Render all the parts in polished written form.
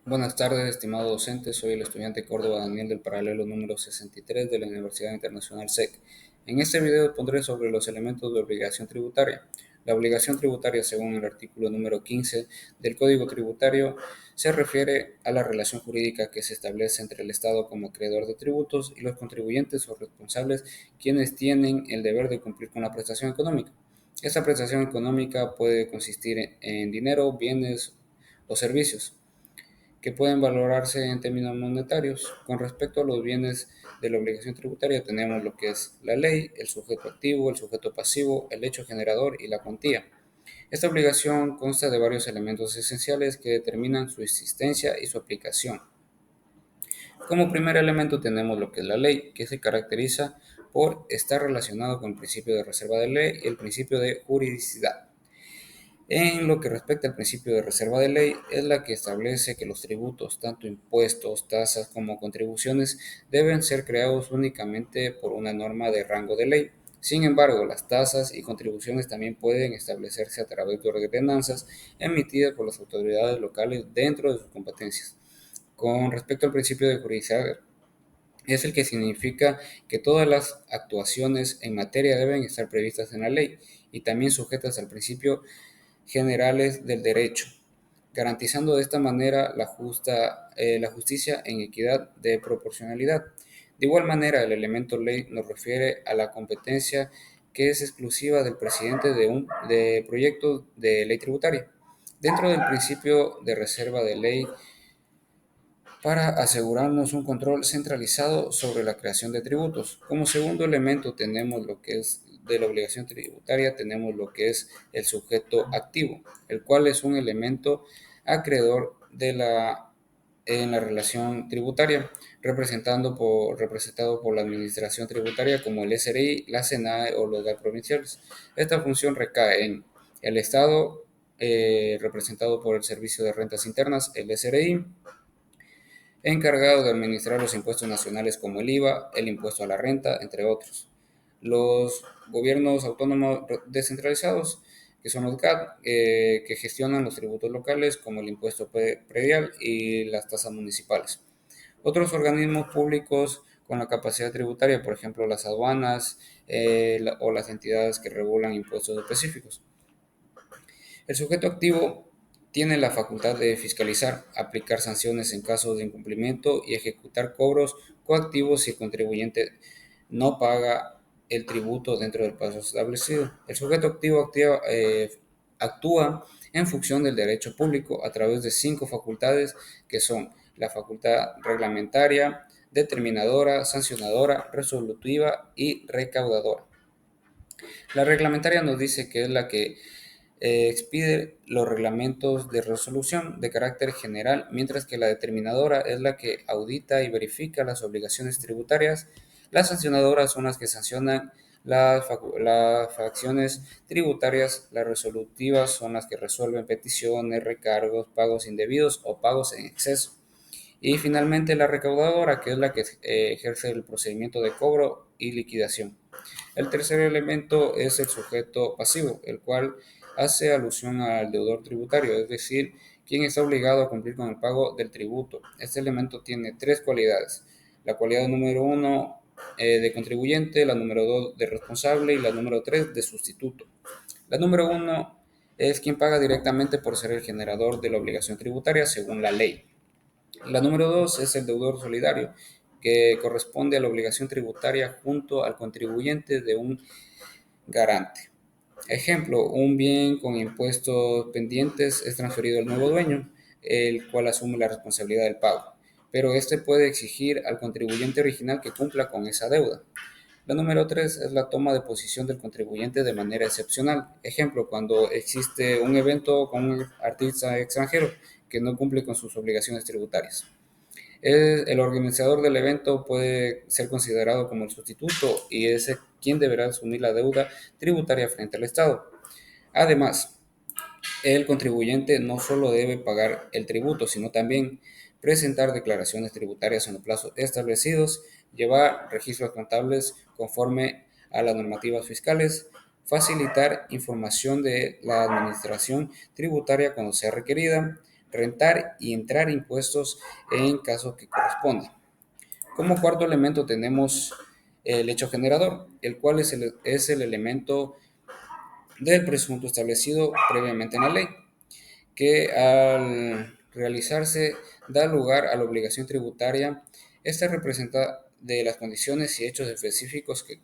Buenas tardes, estimado docente. Soy el estudiante Córdoba Daniel del paralelo número 63 de la Universidad Internacional SEC. En este video pondré sobre los elementos de obligación tributaria. La obligación tributaria, según el artículo número 15 del Código Tributario, se refiere a la relación jurídica que se establece entre el Estado como acreedor de tributos y los contribuyentes o responsables, quienes tienen el deber de cumplir con la prestación económica. Esta prestación económica puede consistir en dinero, bienes o servicios que pueden valorarse en términos monetarios. Con respecto a los bienes de la obligación tributaria, tenemos lo que es la ley, el sujeto activo, el sujeto pasivo, el hecho generador y la cuantía. Esta obligación consta de varios elementos esenciales que determinan su existencia y su aplicación. Como primer elemento tenemos lo que es la ley, que se caracteriza por estar relacionado con el principio de reserva de ley y el principio de juridicidad. En lo que respecta al principio de reserva de ley, es la que establece que los tributos, tanto impuestos, tasas como contribuciones, deben ser creados únicamente por una norma de rango de ley. Sin embargo, las tasas y contribuciones también pueden establecerse a través de ordenanzas emitidas por las autoridades locales dentro de sus competencias. Con respecto al principio de juridicidad, es el que significa que todas las actuaciones en materia deben estar previstas en la ley y también sujetas al principio generales del derecho, garantizando de esta manera la justicia en equidad de proporcionalidad. De igual manera, el elemento ley nos refiere a la competencia que es exclusiva del presidente de proyecto de ley tributaria. Dentro del principio de reserva de ley, para asegurarnos un control centralizado sobre la creación de tributos. Como segundo elemento tenemos lo que es de la obligación tributaria, tenemos lo que es el sujeto activo, el cual es un elemento acreedor en la relación tributaria, representado por la administración tributaria como el SRI, la SENAE o los GAT provinciales. Esta función recae en el Estado, representado por el Servicio de Rentas Internas, el SRI, encargado de administrar los impuestos nacionales como el IVA, el impuesto a la renta, entre otros. Los gobiernos autónomos descentralizados, que son los GAT, que gestionan los tributos locales como el impuesto predial y las tasas municipales. Otros organismos públicos con la capacidad tributaria, por ejemplo las aduanas o las entidades que regulan impuestos específicos. El sujeto activo tiene la facultad de fiscalizar, aplicar sanciones en caso de incumplimiento y ejecutar cobros coactivos si el contribuyente no paga el tributo dentro del plazo establecido. El sujeto actúa en función del derecho público a través de 5 facultades que son la facultad reglamentaria, determinadora, sancionadora, resolutiva y recaudadora. La reglamentaria nos dice que es la que expide los reglamentos de resolución de carácter general, mientras que la determinadora es la que audita y verifica las obligaciones tributarias. Las sancionadoras son las que sancionan las facciones tributarias. Las resolutivas son las que resuelven peticiones, recargos, pagos indebidos o pagos en exceso. Y finalmente la recaudadora, que es la que ejerce el procedimiento de cobro y liquidación. El tercer elemento es el sujeto pasivo, el cual hace alusión al deudor tributario, es decir, quien está obligado a cumplir con el pago del tributo. Este elemento tiene 3 cualidades. La cualidad número 1 de contribuyente, la número 2 de responsable y la número 3 de sustituto. La número 1 es quien paga directamente por ser el generador de la obligación tributaria según la ley. La número 2 es el deudor solidario, que corresponde a la obligación tributaria junto al contribuyente de un garante. Ejemplo, un bien con impuestos pendientes es transferido al nuevo dueño, el cual asume la responsabilidad del pago, pero este puede exigir al contribuyente original que cumpla con esa deuda. La número 3 es la toma de posición del contribuyente de manera excepcional. Ejemplo, cuando existe un evento con un artista extranjero que no cumple con sus obligaciones tributarias. El organizador del evento puede ser considerado como el sustituto y es quien deberá asumir la deuda tributaria frente al Estado. Además, el contribuyente no solo debe pagar el tributo, sino también presentar declaraciones tributarias en los plazos establecidos, llevar registros contables conforme a las normativas fiscales, facilitar información de la administración tributaria cuando sea requerida, rentar y entrar impuestos en caso que corresponda. Como cuarto elemento tenemos el hecho generador, el cual es el elemento del presunto establecido previamente en la ley, que al realizarse da lugar a la obligación tributaria. Esta representa de las condiciones y hechos específicos que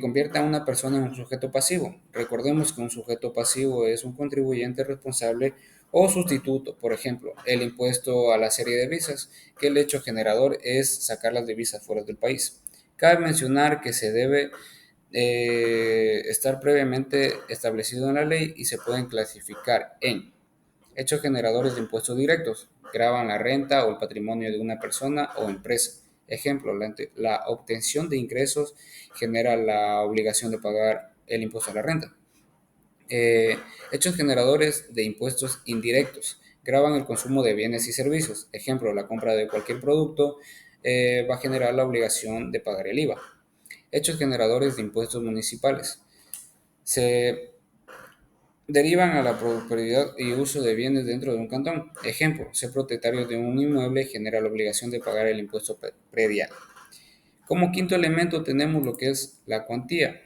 convierta a una persona en un sujeto pasivo. Recordemos que un sujeto pasivo es un contribuyente responsable o sustituto, por ejemplo, el impuesto a la serie de visas, que el hecho generador es sacar las divisas fuera del país. Cabe mencionar que se debe estar previamente establecido en la ley y se pueden clasificar en hechos generadores de impuestos directos, graban la renta o el patrimonio de una persona o empresa. Ejemplo, la obtención de ingresos genera la obligación de pagar el impuesto a la renta. Hechos generadores de impuestos indirectos, graban el consumo de bienes y servicios. Ejemplo, la compra de cualquier producto va a generar la obligación de pagar el IVA. Hechos generadores de impuestos municipales. Se derivan a la propiedad y uso de bienes dentro de un cantón. Ejemplo, ser propietario de un inmueble genera la obligación de pagar el impuesto predial. Como quinto elemento tenemos lo que es la cuantía,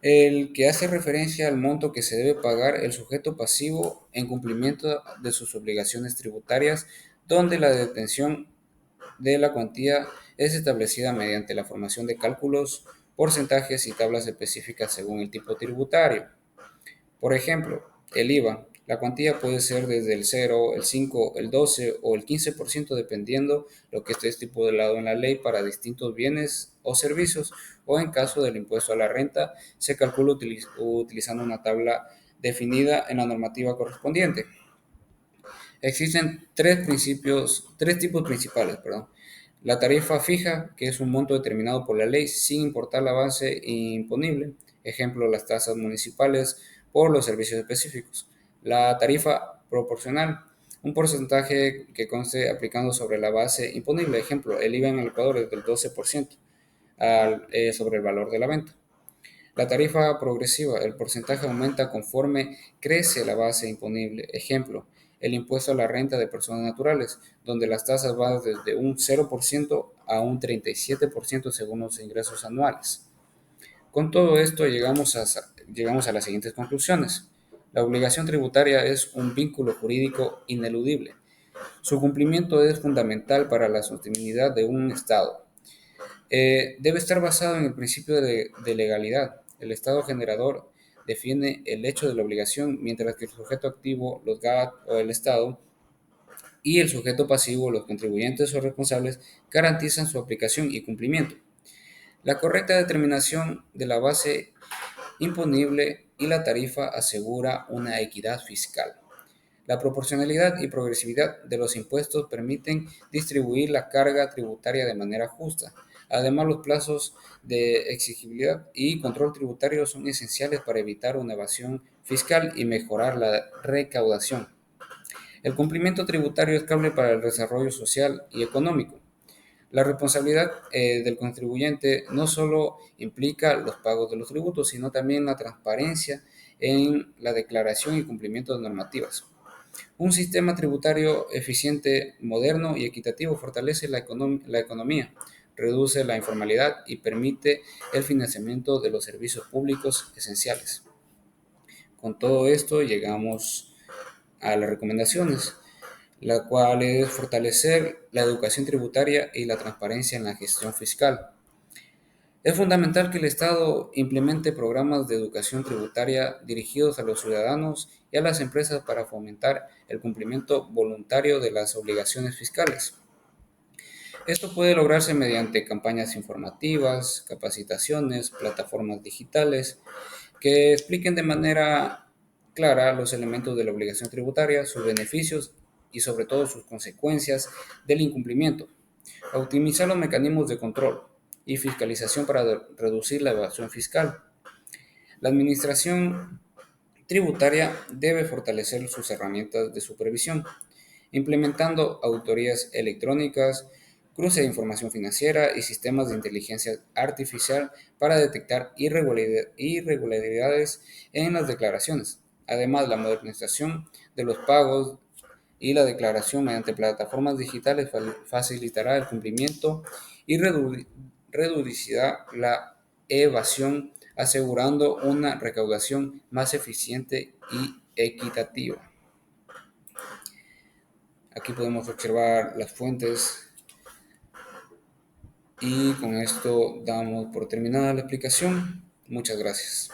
el que hace referencia al monto que se debe pagar el sujeto pasivo en cumplimiento de sus obligaciones tributarias, donde la detención de la cuantía es establecida mediante la formación de cálculos, porcentajes y tablas específicas según el tipo tributario. Por ejemplo, el IVA. La cuantía puede ser desde el 0, el 5, el 12 o el 15% dependiendo lo que esté estipulado en la ley para distintos bienes o servicios, o en caso del impuesto a la renta se calcula utilizando una tabla definida en la normativa correspondiente. Existen tres tipos principales, perdón. La tarifa fija, que es un monto determinado por la ley sin importar la base imponible, ejemplo, las tasas municipales por los servicios específicos. La tarifa proporcional, un porcentaje que conste aplicando sobre la base imponible, ejemplo, el IVA en el Ecuador es del 12% sobre el valor de la venta. La tarifa progresiva, el porcentaje aumenta conforme crece la base imponible. Ejemplo, el impuesto a la renta de personas naturales, donde las tasas van desde un 0% a un 37% según los ingresos anuales. Con todo esto llegamos a las siguientes conclusiones. La obligación tributaria es un vínculo jurídico ineludible. Su cumplimiento es fundamental para la sostenibilidad de un Estado. Debe estar basado en el principio de legalidad. El Estado generador define el hecho de la obligación, mientras que el sujeto activo, los GAT o el Estado, y el sujeto pasivo, los contribuyentes o responsables, garantizan su aplicación y cumplimiento. La correcta determinación de la base imponible y la tarifa asegura una equidad fiscal. La proporcionalidad y progresividad de los impuestos permiten distribuir la carga tributaria de manera justa. Además, los plazos de exigibilidad y control tributario son esenciales para evitar una evasión fiscal y mejorar la recaudación. El cumplimiento tributario es clave para el desarrollo social y económico. La responsabilidad del contribuyente no solo implica los pagos de los tributos, sino también la transparencia en la declaración y cumplimiento de normativas. Un sistema tributario eficiente, moderno y equitativo fortalece la economía, reduce la informalidad y permite el financiamiento de los servicios públicos esenciales. Con todo esto llegamos a las recomendaciones, la cual es fortalecer la educación tributaria y la transparencia en la gestión fiscal. Es fundamental que el Estado implemente programas de educación tributaria dirigidos a los ciudadanos y a las empresas para fomentar el cumplimiento voluntario de las obligaciones fiscales. Esto puede lograrse mediante campañas informativas, capacitaciones, plataformas digitales que expliquen de manera clara los elementos de la obligación tributaria, sus beneficios y sobre todo sus consecuencias del incumplimiento. Optimizar los mecanismos de control y fiscalización para reducir la evasión fiscal. La administración tributaria debe fortalecer sus herramientas de supervisión, implementando auditorías electrónicas, cruce de información financiera y sistemas de inteligencia artificial para detectar irregularidades en las declaraciones. Además, la modernización de los pagos y la declaración mediante plataformas digitales facilitará el cumplimiento y reducirá la evasión, asegurando una recaudación más eficiente y equitativa. Aquí podemos observar las fuentes y con esto damos por terminada la explicación. Muchas gracias.